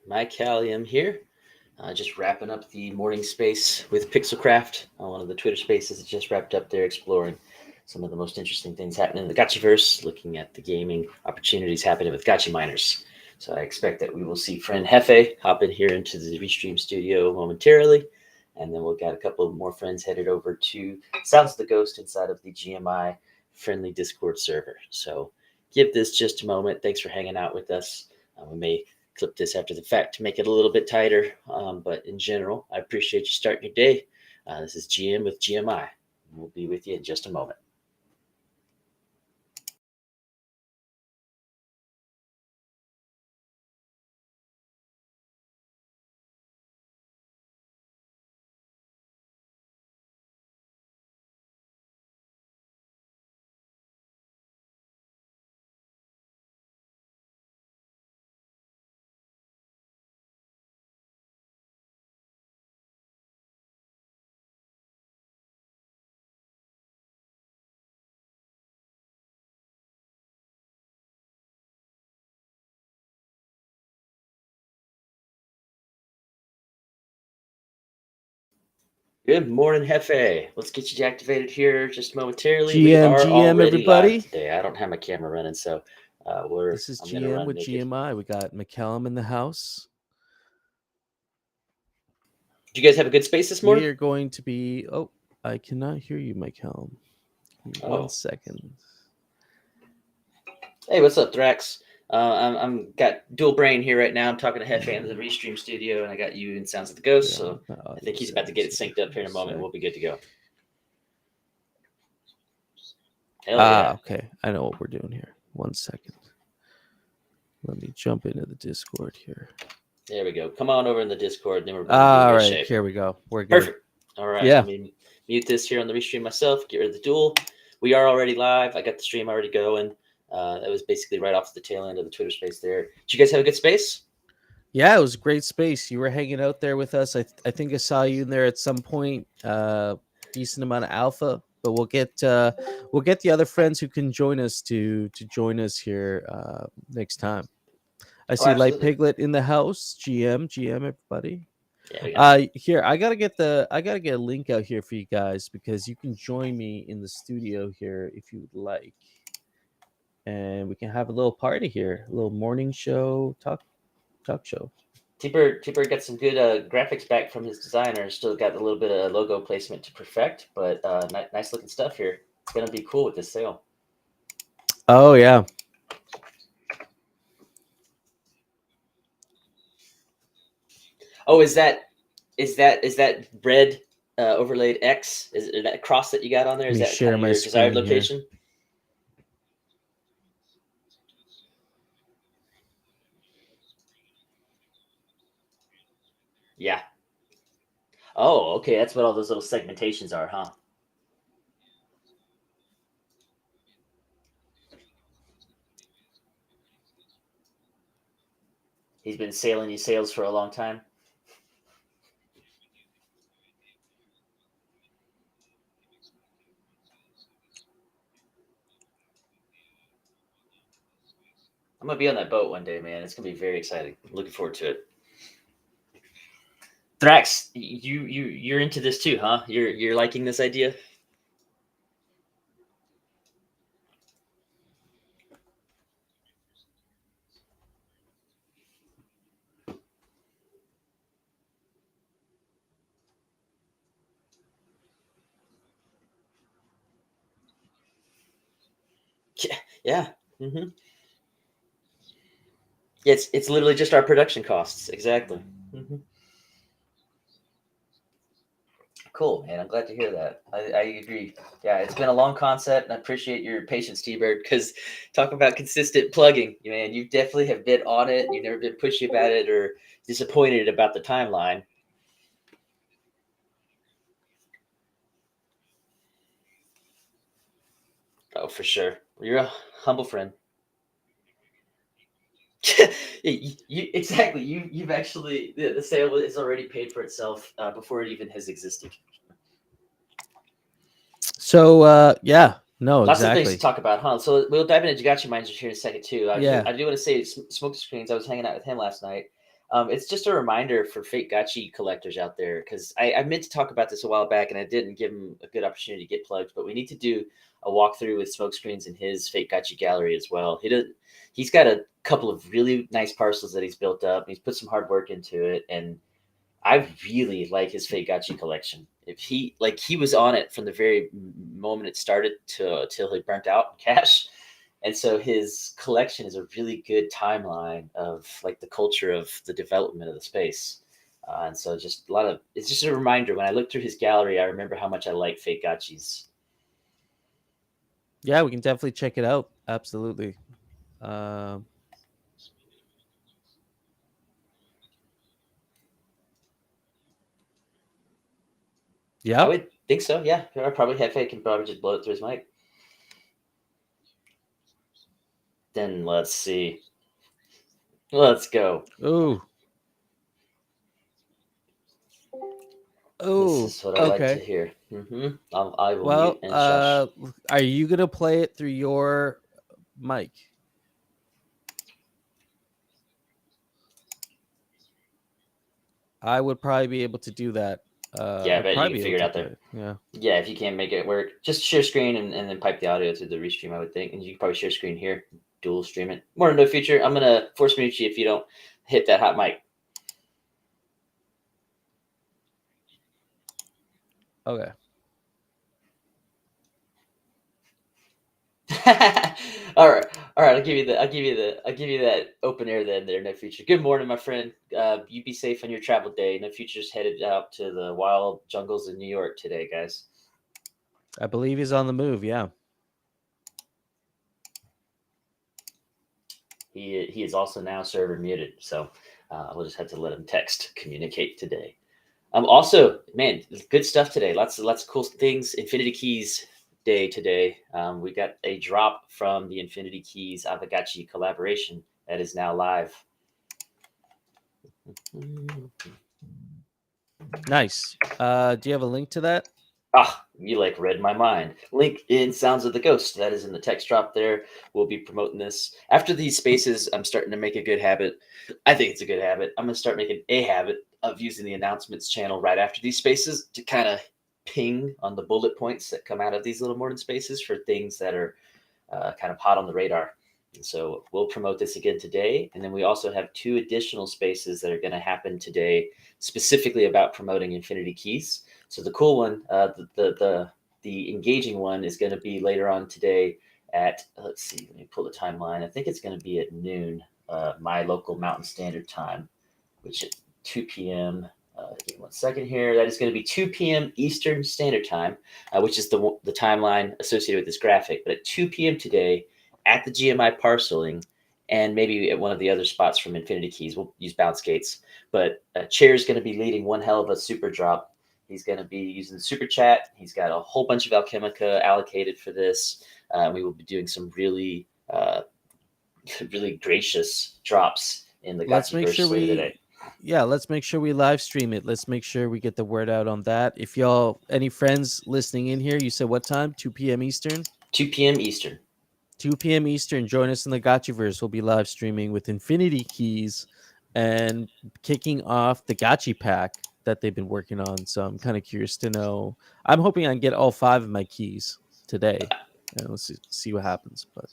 Mike Callium here. Just wrapping up the morning space with Pixelcraft, one of the Twitter spaces that just wrapped up there, exploring some of the most interesting things happening in the Gotchiverse, looking at the gaming opportunities happening with Gotchi miners. So I expect that we will see friend Hefe hop in here into the Restream studio momentarily, and then we'll got a couple more friends headed over to Sounds of the Ghost inside of the GMI friendly Discord server. So give this just a moment. Thanks for hanging out with us. We may clip this after the fact to make it a little bit tighter. But in general, I appreciate you starting your day. This is GM with GMI. We'll be with you in just a moment. Good morning, Hefe. Let's get you activated here just momentarily. We are GM, already live everybody. today. I don't have my camera running, so This is I'm going to GM run with naked. GMI. We got McCallum in the house. Did you guys have a good space this morning? We are going to be. Oh, I cannot hear you, McCallum. Give me 1 second. Hey, what's up, Thrax? I'm got dual brain here right now. I'm talking to Hefe in the Restream studio, and I got you in Sounds of the Ghost. So I think he's about to get it synced up here in a moment. We'll be good to go. Hell yeah. Okay. I know what we're doing here. 1 second. Let me jump into the Discord here. There we go. Come on over in the Discord, and then we're All good right. shape. Here we go. We're good. Perfect. All right. Yeah. Let me mute this here on the Restream myself. Get rid of the dual. We are already live. I got the stream already going. That was basically right off the tail end of the Twitter space there. Did you guys have a good space? Yeah, it was a great space. You were hanging out there with us. I think I saw you in there at some point. Decent amount of alpha, but we'll get the other friends who can join us to join us here next time. I see Light Piglet in the house. GM, everybody. Yeah, here I gotta get a link out here for you guys because you can join me in the studio here if you would like, and we can have a little party here, a little morning show talk show. T-Bird got some good graphics back from his designer. Still got a little bit of logo placement to perfect, but nice looking stuff here. It's gonna be cool with this sale. Oh yeah. Oh, is that red overlaid X? Is it that cross that you got on there? Is that kind of your desired location? Here. Yeah. Oh, okay. That's what all those little segmentations are, huh? He's been sailing these sails for a long time. I'm gonna be on that boat one day, man. It's gonna be very exciting. I'm looking forward to it. Thrax, you're into this too, huh? You're liking this idea? Yeah. Mm-hmm. It's literally just our production costs. Exactly. Mm-hmm. Cool, man. I'm glad to hear that. I agree. Yeah, it's been a long concept, and I appreciate your patience, T-Bird, because talk about consistent plugging. Man, you definitely have been on it. You've never been pushy about it or disappointed about the timeline. Oh, for sure. You're a humble friend. Exactly. You've actually the sale is already paid for itself before it even has existed. So yeah, no, Lots exactly. of things to talk about, huh? So we'll dive into Jagachi Minds here in a second too. I do want to say Smoke Screens. I was hanging out with him last night. It's just a reminder for fake gachi collectors out there, because I meant to talk about this a while back and I didn't give him a good opportunity to get plugged. But we need to do a walkthrough with smoke screens in his fake gachi gallery as well. He's got a couple of really nice parcels that he's built up. He's put some hard work into it, and I really like his fake gachi collection. If he was on it from the very moment it started to till he burnt out in cash, and so his collection is a really good timeline of like the culture of the development of the space. And so just a lot of it's just a reminder when I look through his gallery, I remember how much I like fake gachis. Yeah, we can definitely check it out. Absolutely. Um, I yeah. would think so. Yeah, I probably Hefe can probably just blow it through his mic. Then let's see. Let's go. Ooh. This Oh. is what I like to Okay. hear. I will mute Well, and shush. are you gonna play it through your mic? I would probably be able to do that. Yeah, I I'd bet you probably can be able figure it to out do there. it. Yeah. Yeah, if you can't make it work, just share screen and then pipe the audio to the restream, I would think. And you can probably share screen here, dual stream it. More into the future. I'm gonna force mute you if you don't hit that hot mic. Okay. all right, all right. I'll give you that open air then. There, no future. Good morning, my friend. You be safe on your travel day. No future's headed out to the wild jungles in New York today, guys. I believe he's on the move. Yeah. He is also now server muted, so we'll just have to let him text communicate today. Also, man, good stuff today. Lots of cool things. Infinity Keys day today. We got a drop from the Infinity Keys Avagachi collaboration that is now live. Nice. Do you have a link to that? Ah, you like read my mind. Link in Sounds of the Ghost. That is in the text drop there. We'll be promoting this. After these spaces, I'm starting to make a good habit. I think it's a good habit. I'm going to start making a habit of using the announcements channel right after these spaces to kind of ping on the bullet points that come out of these little morning spaces for things that are kind of hot on the radar. And so we'll promote this again today. And then we also have 2 additional spaces that are going to happen today, specifically about promoting Infinity Keys. So the cool one, the engaging one, is going to be later on today at, let's see, let me pull the timeline. I think it's going to be at noon, my local Mountain Standard Time, which at 2 p.m. Give me 1 second here. That is going to be 2 p.m. Eastern Standard Time, which is the timeline associated with this graphic. But at 2 p.m. today, at the GMI parceling, and maybe at one of the other spots from Infinity Keys, we'll use bounce gates. But Chair is going to be leading one hell of a super drop. He's going to be using the super chat. He's got a whole bunch of Alchemica allocated for this. We will be doing some really, really gracious drops in the Let's make sure Gothiverse later today. let's make sure we live stream it. Let's make sure we get the word out on that. If y'all, any friends listening in here, you said what time? 2 p.m. Eastern? 2 p.m. Eastern. 2 p.m. Eastern. Join us in the Gotchiverse. We'll be live streaming with Infinity Keys and kicking off the Gotchi pack that they've been working on. So I'm kind of curious to know. I'm hoping I can get all 5 of my keys today. And let's see what happens. But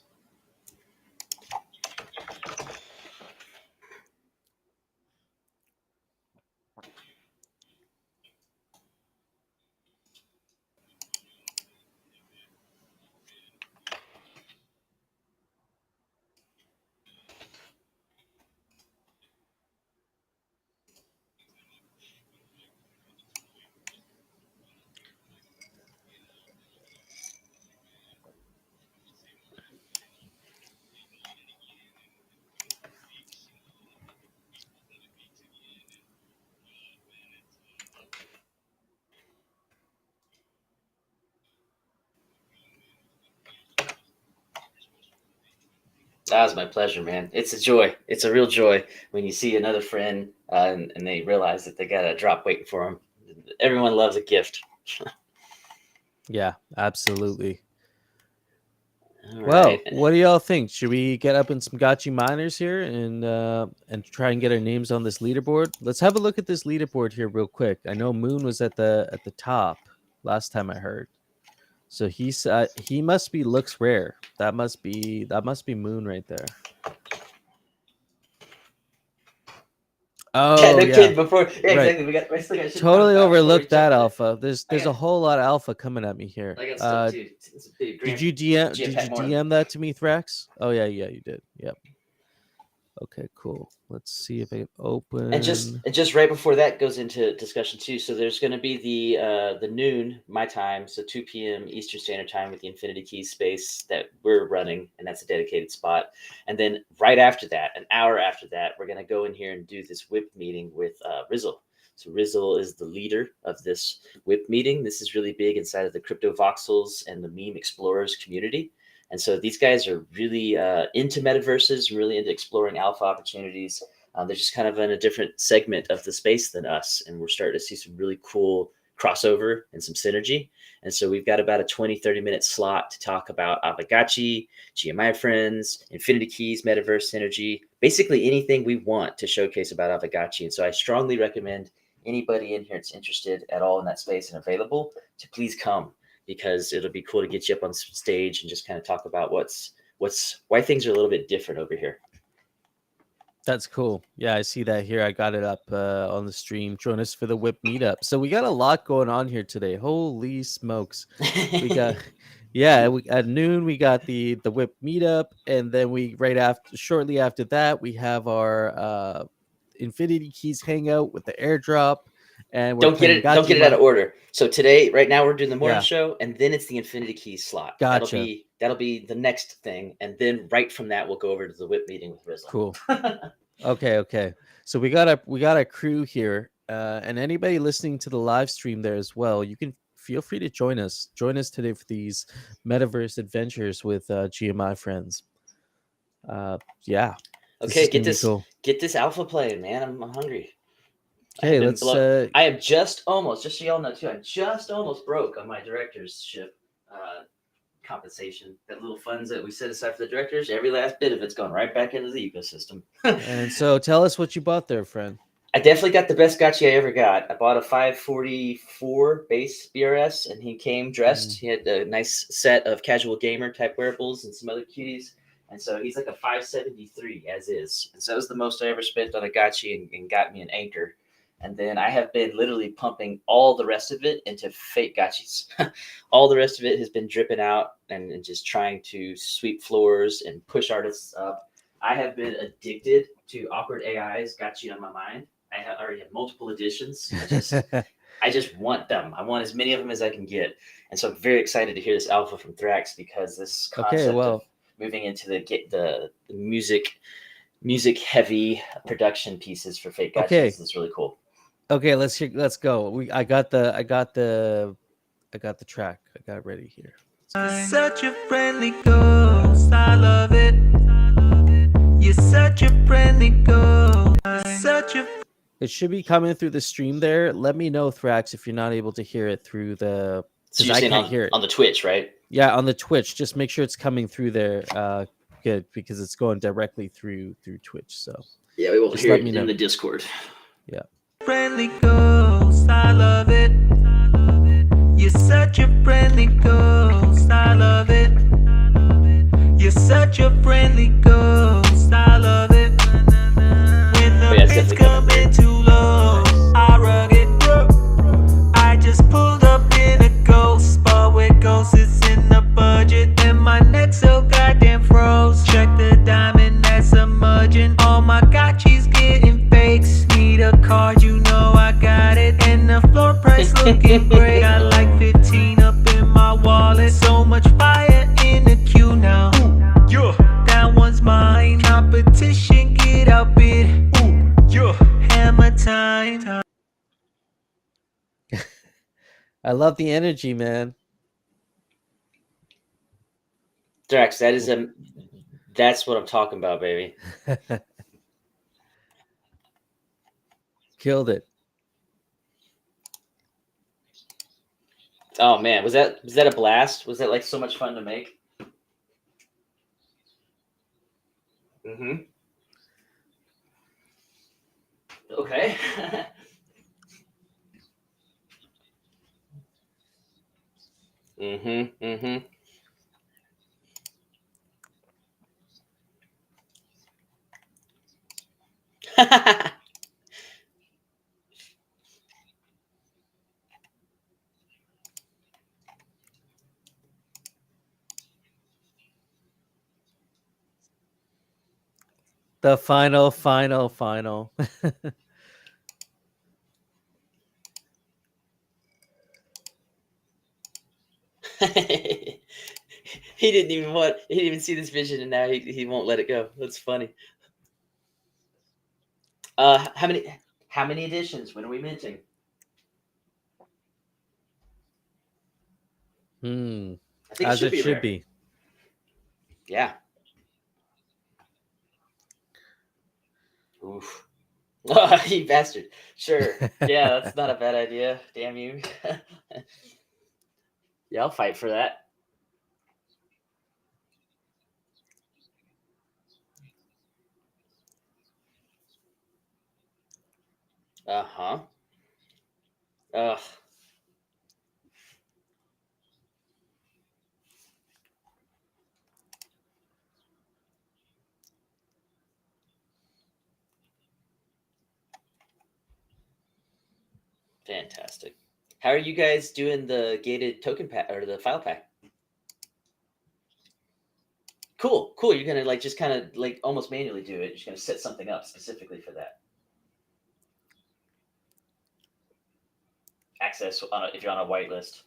That was my pleasure, man. It's a joy. It's a real joy when you see another friend and they realize that they got a drop waiting for them. Everyone loves a gift. yeah, absolutely. All right. Well, what do y'all think? Should we get up in some gotchi miners here and try and get our names on this leaderboard? Let's have a look at this leaderboard here real quick. I know Moon was at the top last time I heard. So he must be looks rare. That must be Moon right there. Yeah, Oh no yeah, kidding. Before, yeah, right. exactly. We still got shit to talk Totally about before we overlooked jump that in it. alpha. There's I a got, whole lot of alpha coming at me here. I got stuff too. It's a big Did grand you DM jam did you packed morning. DM that to me, Thrax? Oh yeah, you did. Yep. Okay, cool. Let's see if I can open. And just right before that goes into discussion too. So there's going to be the noon my time, so 2 p.m. Eastern Standard Time with the Infinity Keys space that we're running, and that's a dedicated spot. And then right after that, an hour after that, we're going to go in here and do this whip meeting with Rizzle. So Rizzle is the leader of this whip meeting. This is really big inside of the crypto voxels and the meme explorers community. And so these guys are really into metaverses, really into exploring alpha opportunities. They're just kind of in a different segment of the space than us. And we're starting to see some really cool crossover and some synergy. And so we've got about a 20-30 minute slot to talk about Aavegotchi, GMI friends, Infinity Keys, metaverse synergy, basically anything we want to showcase about Aavegotchi. And so I strongly recommend anybody in here that's interested at all in that space and available to please come, because it'll be cool to get you up on stage and just kind of talk about why things are a little bit different over here. That's cool. Yeah, I see that here. I got it up on the stream. Join us for the whip meetup. So we got a lot going on here today. Holy smokes. We got at noon we got the whip meetup, and then shortly after that we have our Infinity Keys hangout with the airdrop, and we're don't get playing it don't get it out of order. So today, right now, we're doing the morning Yeah. show, and then it's the Infinity Keys slot. Gotcha. That'll be the next thing, and then right from that we'll go over to the whip meeting with Rizzle. Cool. Okay. So we got a crew here, and anybody listening to the live stream there as well, you can feel free to join us. Join us today for these metaverse adventures with GMI friends. Yeah. Okay, get cool. this alpha playing, man. I'm hungry. Okay, let's. I am just so y'all know too. I'm just almost broke on my directorship compensation. That little funds that we set aside for the directors, every last bit of it's gone right back into the ecosystem. And so, tell us what you bought there, friend. I definitely got the best gotcha I ever got. I bought a 544 base BRS, and he came dressed. He had a nice set of casual gamer type wearables and some other cuties. And so he's like a 573 as is. And so that was the most I ever spent on a gotcha and got me an anchor. And then I have been literally pumping all the rest of it into fake gotchas. All the rest of it has been dripping out and just trying to sweep floors and push artists up. I have been addicted to Awkward AI's Gotcha on my mind. I already have multiple editions. I just want them. I want as many of them as I can get. And so I'm very excited to hear this alpha from Thrax, because this concept of moving into the music heavy production pieces for fake gotchas is really cool. Okay, let's go. I got the track. I got it ready here. Such a friendly ghost, I love it. You're such a friendly ghost. It should be coming through the stream there. Let me know, Thrax, if you're not able to hear it through the. So you're saying hear it on the Twitch, right? Yeah, on the Twitch. Just make sure it's coming through there. Good, because it's going directly through Twitch. So yeah, we won't hear it in the Discord. Yeah. Friendly ghost, I love it. You're such a friendly ghost, I love it. You're such a friendly ghost, I love it. When the bitch coming too low, I rug it. I just pulled up in a ghost spot where ghosts is in the budget, and my neck so goddamn froze. Check the diamond that's smudging. All my gotchis getting fakes. Need a card, you know I got it. And the floor price looking great. Got like 15 up in my wallet. So much fire in the queue now. That one's mine. Competition, get outbid. Hammer time. I love the energy, man. Drax, that's what I'm talking about, baby. Killed it. Oh man, was that a blast? Was that like so much fun to make? Mm-hmm. Okay. Mm-hmm. Mm-hmm. The final. He didn't even see this vision, and now he won't let it go. That's funny. How many editions? When are we minting? Hmm. I think it As should it be should rare. be. Yeah. Oof. Oh, you bastard. Sure. Yeah, that's not a bad idea. Damn you. Yeah, I'll fight for that. Uh-huh. Ugh. Fantastic. How are you guys doing the gated token pack or the file pack? Cool, cool. You're gonna like just kind of like almost manually do it. You're just gonna set something up specifically for that. Access if you're on a whitelist.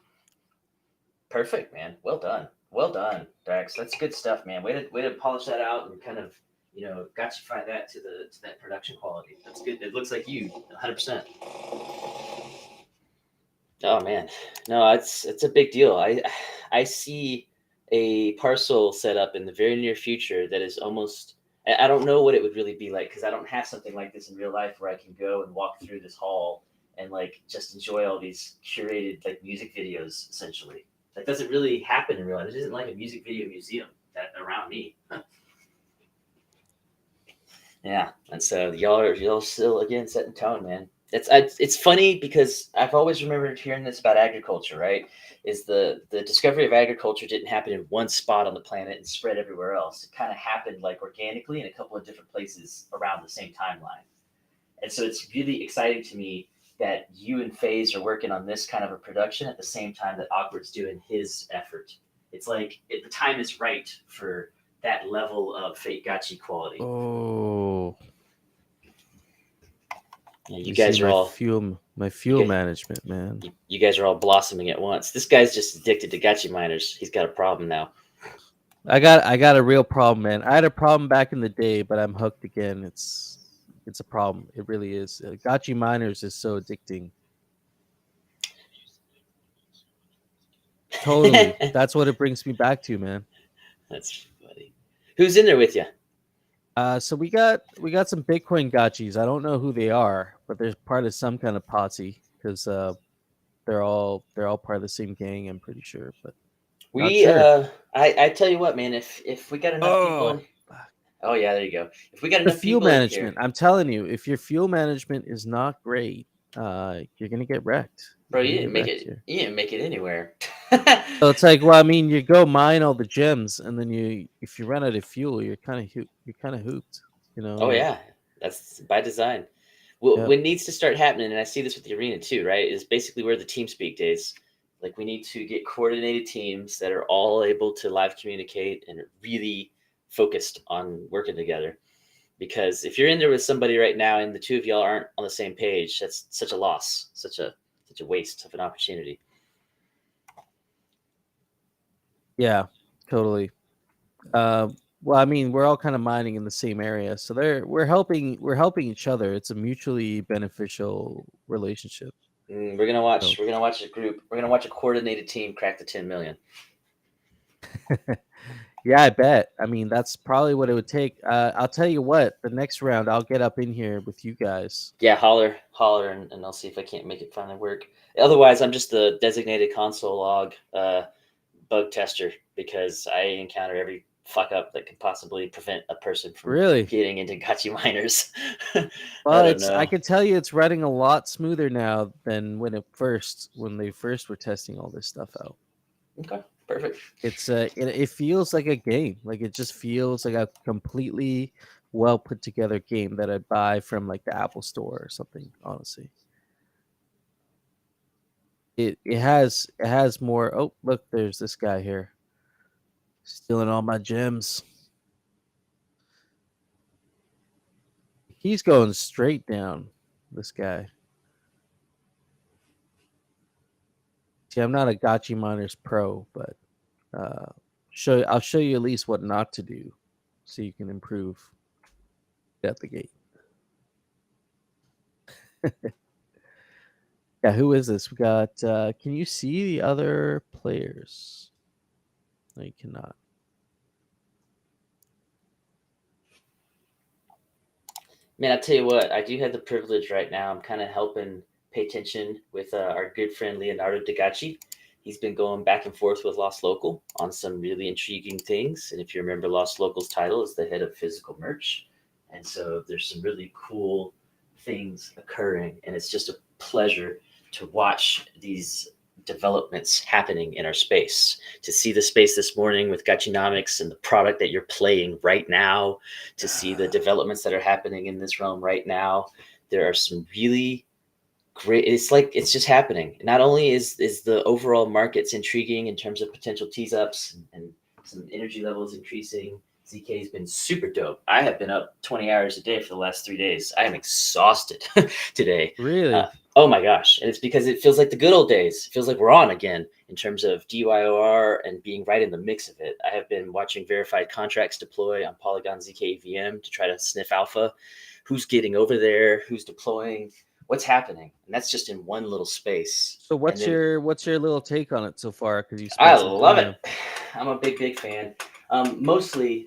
Perfect, man. Well done. Well done, Dax. That's good stuff, man. Way to polish that out and kind of gotchify that to that production quality. That's good. It looks like you 100%. Oh man, no, it's a big deal. I see a parcel set up in the very near future that is almost. I don't know what it would really be like because I don't have something like this in real life where I can go and walk through this hall and like just enjoy all these curated like music videos. Essentially, that doesn't really happen in real life. It isn't like a music video museum that around me. Yeah, and so y'all still again setting tone, man. It's funny because I've always remembered hearing this about agriculture, right? Is the discovery of agriculture didn't happen in one spot on the planet and spread everywhere else. It kind of happened like organically in a couple of different places around the same timeline. And so it's really exciting to me that you and FaZe are working on this kind of a production at the same time that Awkward's doing his effort. It's like the time is right for that level of fake gotchi quality. Oh, Yeah, you you see guys are all my you fuel guys, management, man. you guys are all blossoming at once. This guy's just addicted to gotchi miners. He's got a problem now. I got a real problem, man. I had a problem back in the day, but I'm hooked again. It's a problem. It really is. Gotchi miners is so addicting. Totally. That's what it brings me back to, man. That's funny. Who's in there with you? So we got some Bitcoin gotchis. I don't know who they are, but they're part of some kind of posse because they're all part of the same gang. I'm pretty sure, but not We sure. I tell you what, man. If we got enough people Oh, in, oh yeah, there you go. If we got the enough fuel people in here, management. I'm telling you, if your fuel management is not great, you're gonna get wrecked. bro, You're gonna get wrecked here. You didn't make it anywhere. So it's like, well, I mean, you go mine all the gems, and then if you run out of fuel, you're kind of hooped. You know, Oh like, yeah, that's by design. What yep. what needs to start happening, and I see this with the arena too, right? Is basically where the team speak days. Like we need to get coordinated teams that are all able to live communicate and are really focused on working together. Because if you're in there with somebody right now and the two of y'all aren't on the same page, that's such a loss, such a waste of an opportunity. Yeah, totally. Uh, well, I mean, we're all kind of mining in the same area, so we're helping each other. It's a mutually beneficial relationship. We're gonna watch. So We're gonna watch a group. We're gonna watch a coordinated team crack the 10 million. yeah, I bet. I mean, that's probably what it would take. I'll tell you what. The next round, I'll get up in here with you guys. Yeah, holler, and I'll see if I can't make it finally work. Otherwise, I'm just the designated console log bug tester because I encounter every fuck up that could possibly prevent a person from Really? getting into gotcha miners. I Well, don't know. I can tell you it's running a lot smoother now than when they first were testing all this stuff out. Okay, perfect. It feels like a game. Like it just feels like a completely well put together game that I'd buy from like the Apple Store or something, honestly. It has more. Oh, look, there's this guy here stealing all my gems. He's going straight down, this guy. See, I'm not a gotcha miners pro, but I'll show you at least what not to do so you can improve at the gate. Yeah, who is this? We got can you see the other players? No, you cannot. Man, I tell you what, I do have the privilege right now. I'm kind of helping pay attention with our good friend Leonardo Degacci. He's been going back and forth with Lost Local on some really intriguing things. And if you remember, Lost Local's title is the head of physical merch. And so there's some really cool things occurring. And it's just a pleasure to watch these developments happening in our space. To see the space this morning with Gachinomics and the product that you're playing right now, to see the developments that are happening in this realm right now. There are some really great, it's just happening. Not only is the overall markets intriguing in terms of potential tease ups and some energy levels increasing. ZK has been super dope. I have been up 20 hours a day for the last 3 days. I am exhausted today. Really? Oh my gosh. And it's because it feels like the good old days. It feels like we're on again in terms of DYOR and being right in the mix of it. I have been watching verified contracts deploy on Polygon ZK VM to try to sniff alpha. Who's getting over there? Who's deploying? What's happening? And that's just in one little space. So what's your little take on it so far? Because you I spent some love time. it. I'm a big fan. Mostly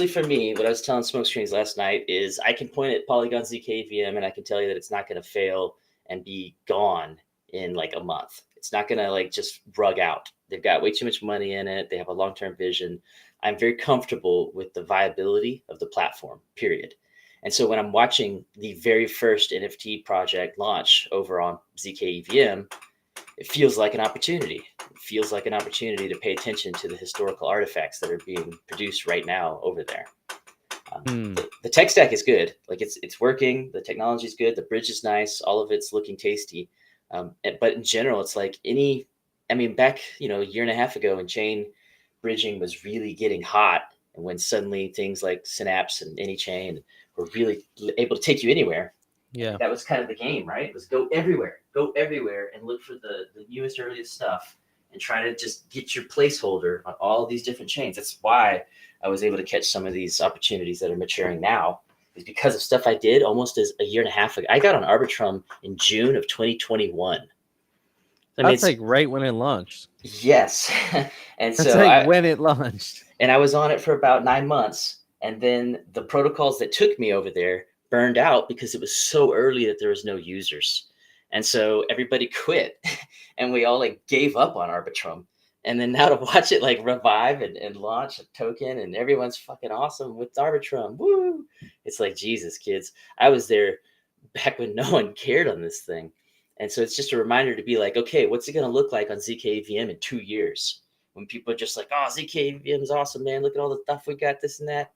for me, what I was telling Smokescreens last night is I can point at Polygon ZK VM and I can tell you that it's not going to fail and be gone in like a month. It's not going to like just rug out. They've got way too much money in it. They have a long-term vision. I'm very comfortable with the viability of the platform, period. And so when I'm watching the very first NFT project launch over on ZK EVM, it feels like an opportunity. It feels like an opportunity to pay attention to the historical artifacts that are being produced right now over there. The tech stack is good. Like it's working. The technology is good. The bridge is nice. All of it's looking tasty. But in general, it's like back, a year and a half ago when chain bridging was really getting hot, and when suddenly things like Synapse and AnyChain were really able to take you anywhere. Yeah. That was kind of the game, right? It was go everywhere and look for the newest, earliest stuff and try to just get your placeholder on all these different chains. That's why I was able to catch some of these opportunities that are maturing now, is because of stuff I did almost as a year and a half ago. I got on Arbitrum in June of 2021. That's like right when it launched. Yes. And that's so like when it launched. And I was on it for about 9 months. And then the protocols that took me over there burned out because it was so early that there was no users. And so everybody quit and we all like gave up on Arbitrum. And then now to watch it like revive and launch a token and everyone's fucking awesome with Arbitrum. Woo! It's like, Jesus, kids. I was there back when no one cared on this thing. And so it's just a reminder to be like, okay, what's it going to look like on ZKVM in 2 years? When people are just like, oh, ZKVM is awesome, man. Look at all the stuff we got, this and that.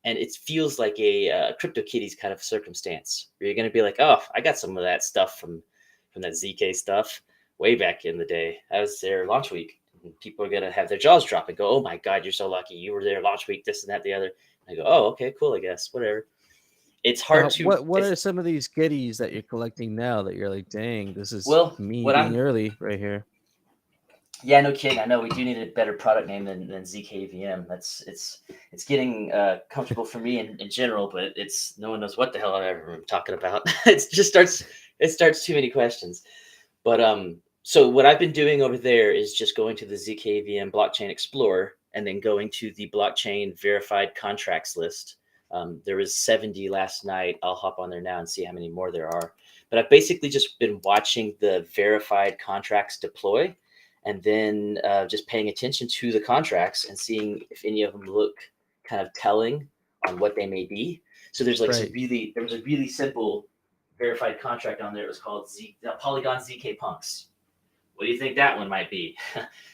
And it feels like a CryptoKitties kind of circumstance where you're going to be like, oh, I got some of that stuff from that ZK stuff way back in the day. I was there launch week. And people are going to have their jaws drop and go, oh, my God, you're so lucky. You were there launch week, this and that, the other. And I go, oh, okay, cool, I guess, whatever. It's hard to. What are some of these goodies that you're collecting now that you're like, dang, this is me being early right here? Yeah, no kidding. I know we do need a better product name than ZKVM. It's getting comfortable for me in general, but it's no one knows what the hell I'm talking about. It starts too many questions. But so what I've been doing over there is just going to the ZKVM blockchain explorer and then going to the blockchain verified contracts list. There was 70 last night. I'll hop on there now and see how many more there are. But I've basically just been watching the verified contracts deploy and then just paying attention to the contracts and seeing if any of them look kind of telling on what they may be. So there's like Right. there was a really simple verified contract on there. It was called Polygon ZK Punks. What do you think that one might be?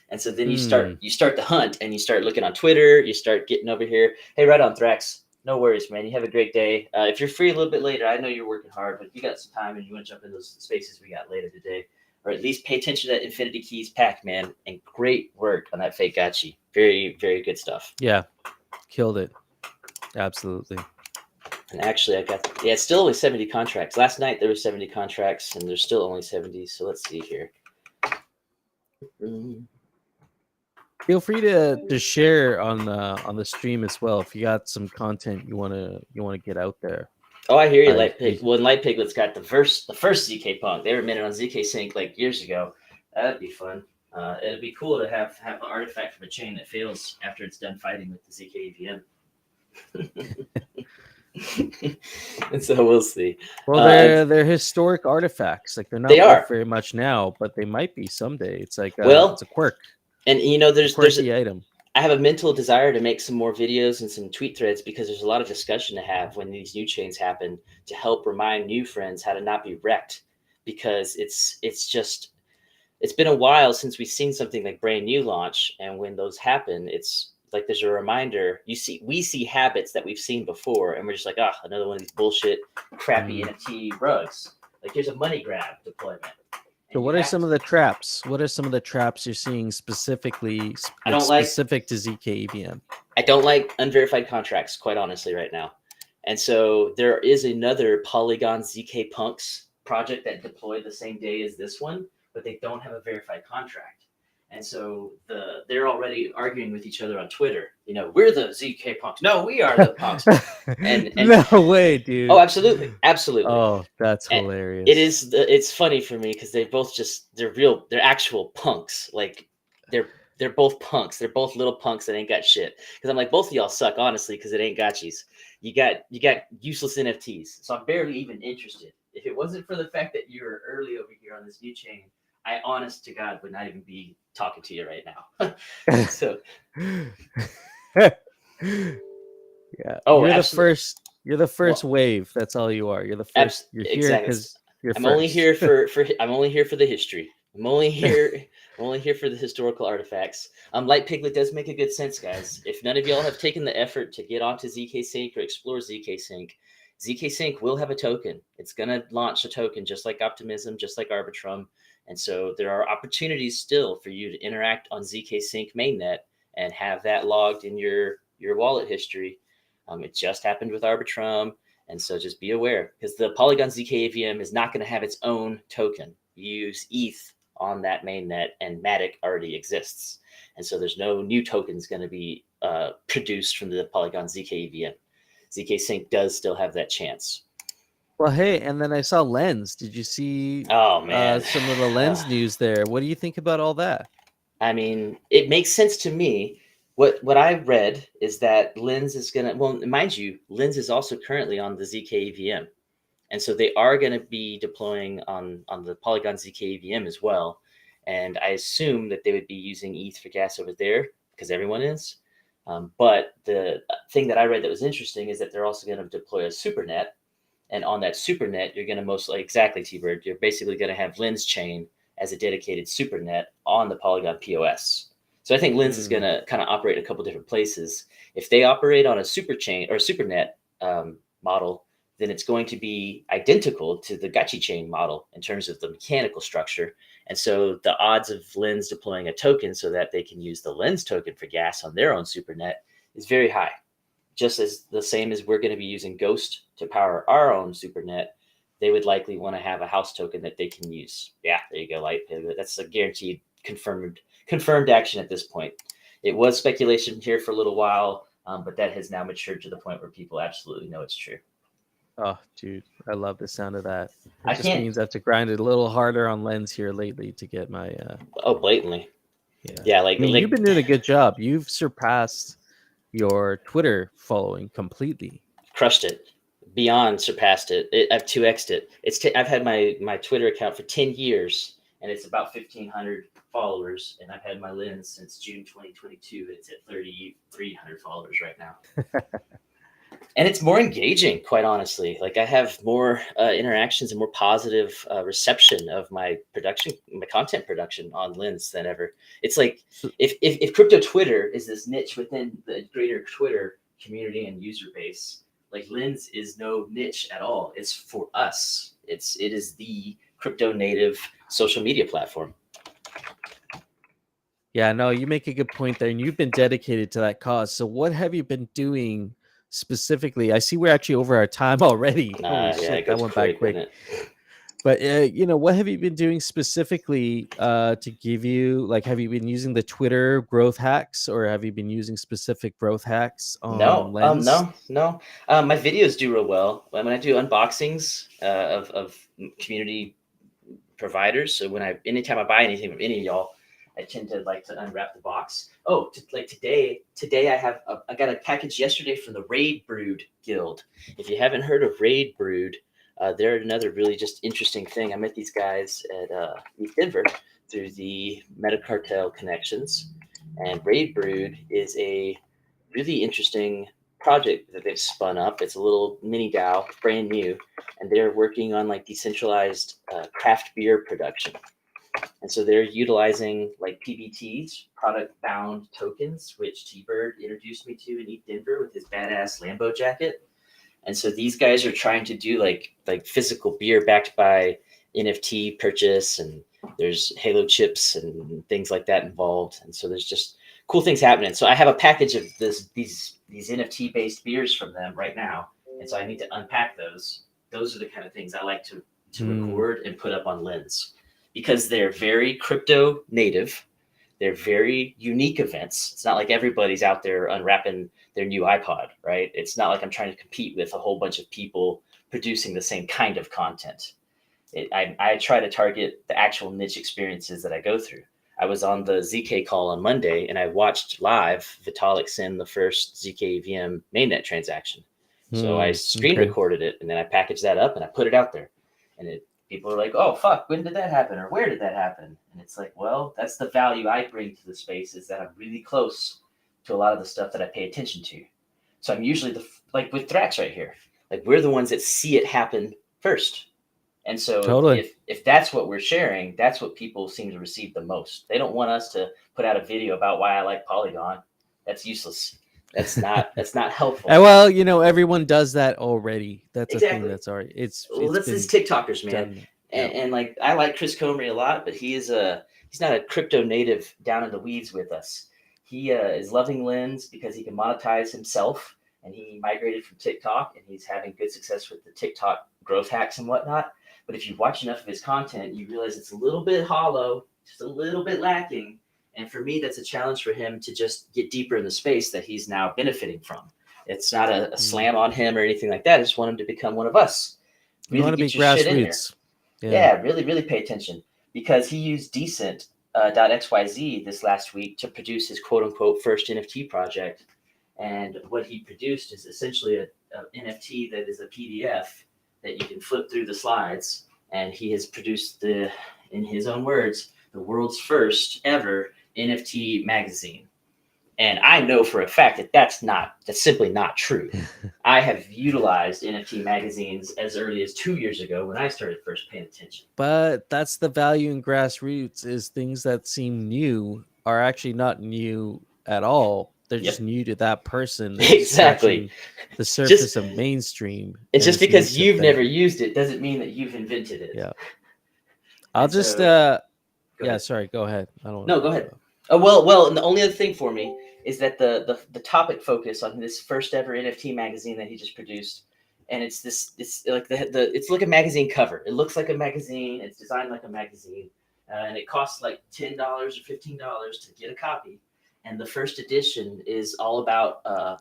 And so then you start the hunt, and you start looking on Twitter. You start getting over here. Hey, right on, Thrax. No worries, man. You have a great day. If you're free a little bit later, I know you're working hard, but if you got some time and you want to jump in those spaces we got later today, or at least pay attention to that Infinity Keys pack, man. And great work on that fake gachi. Very, very good stuff. Yeah, killed it. Absolutely. And actually, it's still only 70 contracts. Last night there were 70 contracts, and there's still only 70. So let's see here. Feel free to share on the stream as well if you got some content you wanna get out there. Oh, I hear you, Light Pig. Well, Light Piglet's got the first ZK Punk. They were minted on ZK Sync like years ago. That'd be fun. It'd be cool to have an artifact from a chain that fails after it's done fighting with the ZK EVM. And so we'll see. Well, they're historic artifacts. Like they're not worth very much now, but they might be someday. It's like it's a quirk. And there's an item. I have a mental desire to make some more videos and some tweet threads because there's a lot of discussion to have when these new chains happen to help remind new friends how to not be wrecked, because it's been a while since we've seen something like brand new launch, and when those happen, it's like there's a reminder. We see habits that we've seen before, and we're just like, another one of these bullshit crappy NFT rugs. Like here's a money grab deployment. So what are some of the traps? What are some of the traps you're seeing specific to ZK EVM? I don't like unverified contracts, quite honestly, right now. And so there is another Polygon ZK Punks project that deployed the same day as this one, but they don't have a verified contract. And so they're already arguing with each other on Twitter. We're the ZK Punks. No, we are the Punks. And no way, dude. Oh, absolutely. Oh, that's hilarious. It's funny for me because they both they're actual punks. Like they're both punks. They're both little punks that ain't got shit. Because I'm like, both of y'all suck, honestly, because it ain't gotchis. You got useless NFTs. So I'm barely even interested. If it wasn't for the fact that you were early over here on this new chain, I honest to God would not even be talking to you right now. So yeah. Oh, you're the first wave. That's all you are. You're the first. You're here because you're I'm only here I'm only here for the history. I'm only here for the historical artifacts. Light Piglet does make a good sense, guys. If none of y'all have taken the effort to get onto ZK Sync or explore ZK Sync will have a token. It's gonna launch a token just like Optimism, just like Arbitrum. And so there are opportunities still for you to interact on ZK Sync mainnet and have that logged in your wallet history. It just happened with Arbitrum. And so just be aware, because the Polygon ZK AVM is not going to have its own token. You use ETH on that mainnet, and Matic already exists. And so there's no new tokens going to be produced from the Polygon ZK AVM. ZK Sync does still have that chance. Well, hey, and then I saw Lens. Did you see some of the Lens news there? What do you think about all that? I mean, it makes sense to me. What I read is that Lens is going to, well, mind you, Lens is also currently on the ZK EVM. And so they are going to be deploying on the Polygon ZK EVM as well. And I assume that they would be using ETH for gas over there because everyone is. But the thing that I read that was interesting is that they're also going to deploy a supernet. And on that supernet, you're going to most likely, exactly, T-Bird, you're basically going to have Lens chain as a dedicated supernet on the Polygon POS. So I think Lens is going to kind of operate in a couple different places. If they operate on a super chain or a supernet model, then it's going to be identical to the Gachi chain model in terms of the mechanical structure. And so the odds of Lens deploying a token so that they can use the Lens token for gas on their own supernet is very high. Just as the same as we're going to be using Ghost to power our own supernet, they would likely want to have a house token that they can use. Yeah, there you go, Light. That's a guaranteed confirmed action at this point. It was speculation here for a little while, but that has now matured to the point where people absolutely know it's true. Oh, dude, I love the sound of that. It just means I have to grind it a little harder on Lens here lately to get my. Blatantly. Yeah, you've been doing a good job. You've surpassed your Twitter following completely. Crushed it. Beyond surpassed it. I've 2x'd it. I've had my Twitter account for 10 years, and it's about 1,500 followers. And I've had my lens since June 2022. It's at 3,300 followers right now. And it's more engaging, quite honestly. Like I have more interactions and more positive reception of my content production on Lens than ever. It's like if crypto Twitter is this niche within the greater Twitter community and user base, like Lens is no niche at all. It's for us. It is the crypto native social media platform. Yeah, no, you make a good point there, and you've been dedicated to that cause. So what have you been doing specifically? I see we're actually over our time already. Holy shit, that went by quick. But what have you been doing specifically to give you, like, have you been using the Twitter growth hacks, or have you been using specific growth hacks on Lens? No. My videos do real well when I do unboxings of community providers. So anytime I buy anything from any of y'all, I tend to like to unwrap the box. Oh, like today I got a package yesterday from the Raid Brood Guild. If you haven't heard of Raid Brood, they're another really just interesting thing. I met these guys at East Denver through the Metacartel connections, and Raid Brood is a really interesting project that they've spun up. It's a little mini DAO, brand new, and they're working on like decentralized craft beer production. And so they're utilizing like PBTs, product bound tokens, which T-Bird introduced me to in East Denver with his badass Lambo jacket. And so these guys are trying to do like physical beer backed by NFT purchase, and there's Halo chips and things like that involved. And so there's just cool things happening. So I have a package of these NFT based beers from them right now. And so I need to unpack those. Those are the kind of things I like to record and put up on Lens, because they're very crypto native. They're very unique events. It's not like everybody's out there unwrapping their new iPod, right? It's not like I'm trying to compete with a whole bunch of people producing the same kind of content. I try to target the actual niche experiences that I go through. I was on the ZK call on Monday, and I watched live Vitalik send the first ZK EVM mainnet transaction. So I screen recorded it, and then I packaged that up and I put it out there. And people are like, oh, fuck, when did that happen? Or where did that happen? And it's like, well, that's the value I bring to the space, is that I'm really close to a lot of the stuff that I pay attention to. So I'm usually like with Thrax right here, like we're the ones that see it happen first. And so if that's what we're sharing, that's what people seem to receive the most. They don't want us to put out a video about why I like Polygon. That's useless. That's not helpful. Well, everyone does that already. That's exactly. A thing that's already that's these TikTokers, man. And like I like Chris Comrie a lot, but he's not a crypto native down in the weeds with us. He is loving Lens because he can monetize himself, and he migrated from TikTok, and he's having good success with the TikTok growth hacks and whatnot. But if you watch enough of his content, you realize it's a little bit hollow, just a little bit lacking. And for me, that's a challenge for him to just get deeper in the space that he's now benefiting from. It's not a slam on him or anything like that. I just want him to become one of us. Really, you want to be grassroots. Yeah, really pay attention, because he used decent.xyz this last week to produce his quote unquote first NFT project. And what he produced is essentially an NFT that is a PDF that you can flip through the slides. And he has produced in his own words, the world's first ever NFT magazine. And I know for a fact that that's simply not true. I have utilized NFT magazines as early as 2 years ago when I started first paying attention. But that's the value in grassroots, is things that seem new are actually not new at all. They're just new to that person. Exactly. The surface of mainstream. It's just because you've never used it doesn't mean that you've invented it. Yeah. I'll just sorry, go ahead. Go ahead. Well, and the only other thing for me is that the topic focus on this first ever NFT magazine that he just produced, and it's like it's like a magazine cover. It looks like a magazine. It's designed like a magazine, and it costs like $10 or $15 to get a copy. And the first edition is all about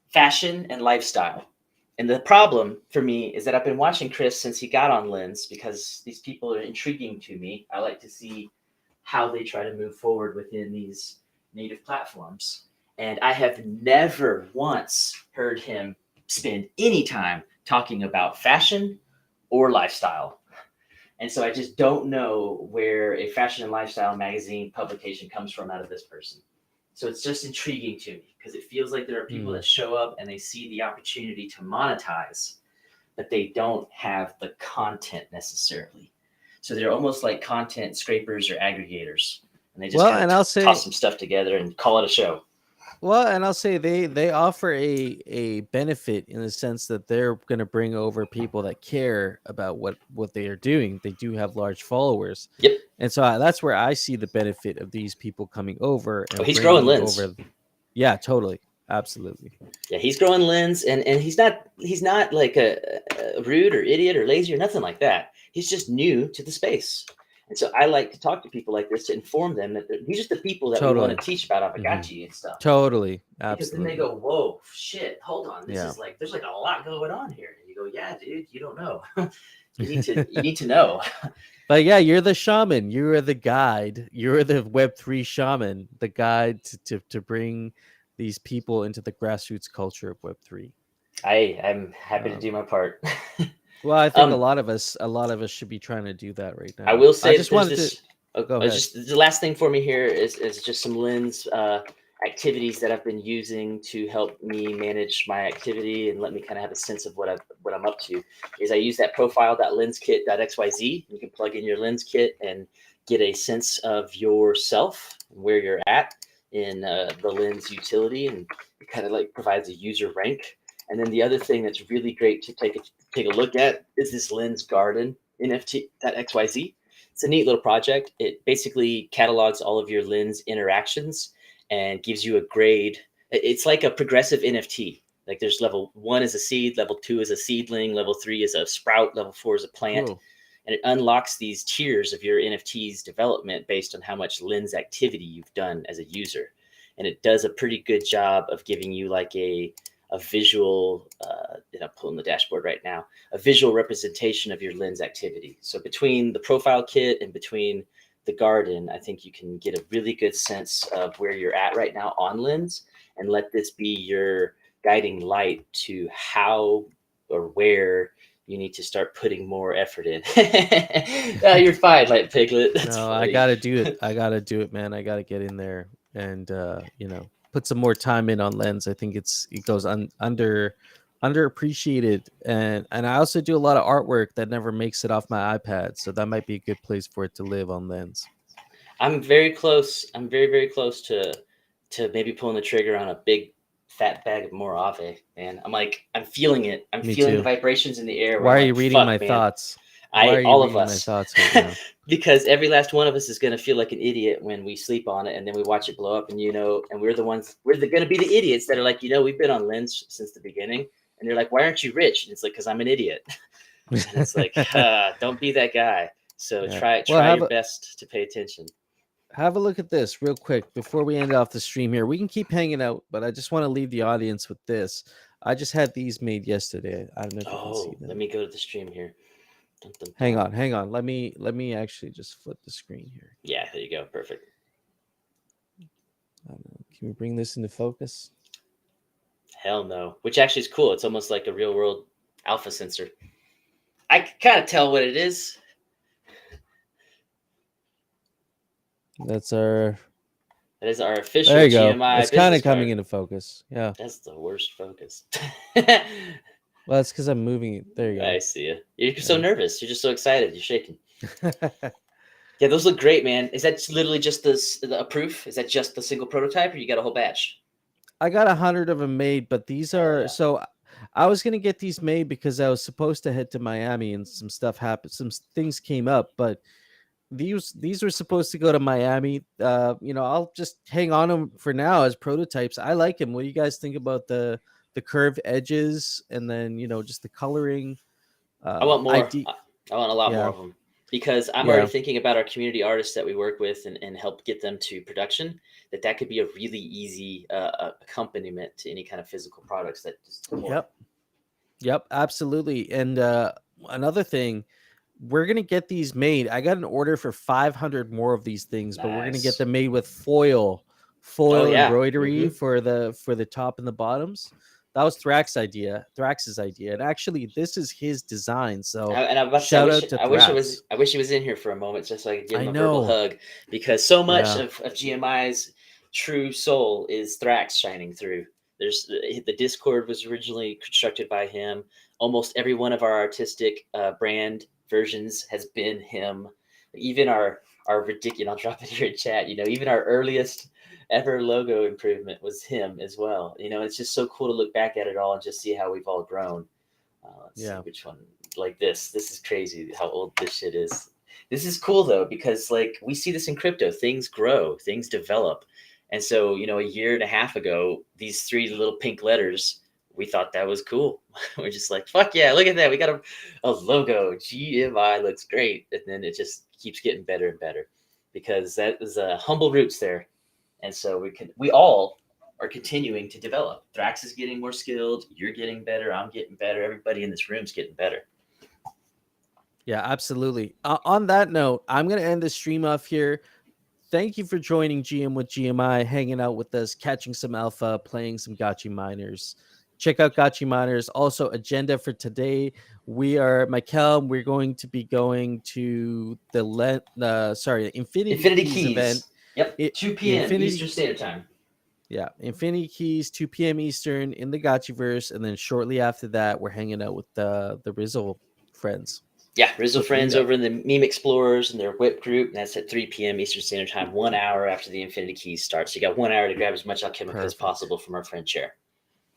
fashion and lifestyle. And the problem for me is that I've been watching Chris since he got on Lens, because these people are intriguing to me. I like to see how they try to move forward within these native platforms. And I have never once heard him spend any time talking about fashion or lifestyle. And so I just don't know where a fashion and lifestyle magazine publication comes from out of this person. So it's just intriguing to me because it feels like there are people that show up and they see the opportunity to monetize, but they don't have the content necessarily. So they're almost like content scrapers or aggregators, and they just Well, kind and of I'll say, toss some stuff together and call it a show. well, and I'll say they offer a benefit in the sense that they're going to bring over people that care about what they are doing. They do have large followers, Yep. and so that's where I see the benefit of these people coming over Oh, and he's growing bringing lens. over. Yeah, totally, absolutely. Yeah, he's growing lens, and he's not like a rude or idiot or lazy or nothing like that. He's just new to the space. And so I like to talk to people like this to inform them that these are the people that we Totally. want to teach about Avogacci and stuff. Totally, Because then absolutely. they go, whoa, shit, hold on. This Yeah. is like, there's like a lot going on here. And you go, yeah, dude, you don't know. you need to know. But yeah, you're the shaman. You are the guide. You're the Web3 shaman, the guide to bring these people into the grassroots culture of Web3. I'm happy to do my part. Well, I think Um, a lot of us should be trying to do that right now. I will say I just there's wanted this. to go ahead. Just the last thing for me here is just some lens activities that I've been using to help me manage my activity and let me kind of have a sense of what I'm up to. Is I use that profile.lenskit.xyz. You can plug in your lens kit and get a sense of yourself and where you're at in the lens utility, and it kind of like provides a user rank. And then the other thing that's really great to take a look at is this lens garden NFT.xyz. It's a neat little project. It basically catalogs all of your lens interactions and gives you a grade. It's like a progressive NFT. Like there's level 1 is a seed, level 2 is a seedling, level 3 is a sprout, level 4 is a plant. Cool. And it unlocks these tiers of your NFT's development based on how much lens activity you've done as a user. And it does a pretty good job of giving you like a visual, I'm pulling the dashboard right now, a visual representation of your lens activity. So between the profile kit and between the garden, I think you can get a really good sense of where you're at right now on lens, and let this be your guiding light to how or where you need to start putting more effort in. You're fine, like Piglet. That's No, funny. I gotta do it. I gotta do it, man. I gotta get in there and put some more time in on lens. I think it goes underappreciated, and I also do a lot of artwork that never makes it off my iPad, so that might be a good place for it to live on lens. I'm very close. I'm very, very close to maybe pulling the trigger on a big fat bag of Morave, man. I'm feeling it. I'm Me feeling too. the vibrations in the air. Why are I'm you like, reading "Fuck, my man." thoughts? Why are you All of reading my us. thoughts right now? Because every last one of us is going to feel like an idiot when we sleep on it and then we watch it blow up, and and we're going to be the idiots that are like, we've been on lens since the beginning, and they're like, why aren't you rich? And it's like, because I'm an idiot. And it's like, don't be that guy. So Yeah. try Well, your best to pay attention. have a look at this real quick before we end off the stream here. We can keep hanging out, but I just want to leave the audience with this. I just had these made yesterday. I don't know if you can see them. Let me go to the stream here. Dun, dun, dun. Hang on. Let me actually just flip the screen here. Yeah, there you go. Perfect. I don't know. Can we bring this into focus? Hell no. Which actually is cool. It's almost like a real world alpha sensor. I can kind of tell what it is. That is our official there you go. GMI. It's kind of business coming card. into focus. Yeah. That's the worst focus. Well, it's because I'm moving it. There you go. I see you. You're so nervous. You're just so excited. You're shaking. Yeah, those look great, man. Is that literally just a proof? Is that just the single prototype, or you got a whole batch? I got 100 of them made, but these are so. I was gonna get these made because I was supposed to head to Miami, and some stuff happened. Some things came up, but these were supposed to go to Miami. I'll just hang on them for now as prototypes. I like them. What do you guys think about the curved edges, and then just the coloring? I want more. I want a lot more of them, because I'm already thinking about our community artists that we work with and help get them to production. That could be a really easy accompaniment to any kind of physical products. Yep, absolutely. And another thing, we're gonna get these made. I got an order for 500 more of these things, but we're gonna get them made with foil embroidery for the top and the bottoms. That was Thrax's idea, and actually, this is his design. So And I'm about to say, shout out to Thrax. I wish he was in here for a moment just so I could give I him a verbal know. hug, because so much Yeah. of GMI's true soul is Thrax shining through. There's the Discord was originally constructed by him. Almost every one of our artistic brand versions has been him. Even our ridiculous, I'll drop it here in chat. Even our earliest ever logo improvement was him as well. It's just so cool to look back at it all and just see how we've all grown. Let's see which one. Like this. This is crazy how old this shit is. This is cool though, because like we see this in crypto. Things grow, things develop. And so, a year and a half ago, these 3 little pink letters, we thought that was cool. We're just like, fuck yeah, look at that. We got a logo. GMI looks great. And then it just keeps getting better and better, because that is humble roots there. And so we all are continuing to develop. Thrax is getting more skilled. You're getting better. I'm getting better. Everybody in this room's getting better. Yeah, absolutely. On that note, I'm going to end the stream off here. Thank you for joining GM with GMI, hanging out with us, catching some alpha, playing some Gotchi Miners. Check out Gotchi Miners. Also, agenda for today. Michael, we're going to be going to the Infinity Keys event. Yep, 2 p.m. Eastern Standard Time. Yeah, Infinity Keys, 2 p.m. Eastern in the Gotchiverse. And then shortly after that, we're hanging out with the Rizzle friends. Yeah, Rizzle friends over in the Meme Explorers and their whip group. And that's at 3 p.m. Eastern Standard Time, 1 hour after the Infinity Keys starts. So you got 1 hour to grab as much alchemical as possible from our friend Chair.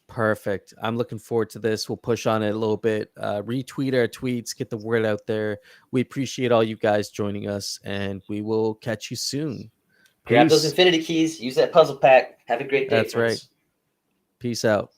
Perfect. I'm looking forward to this. We'll push on it a little bit. Retweet our tweets, get the word out there. We appreciate all you guys joining us, and we will catch you soon. Grab those Infinity Keys. Use that puzzle pack. Have a great day. That's right. Peace out.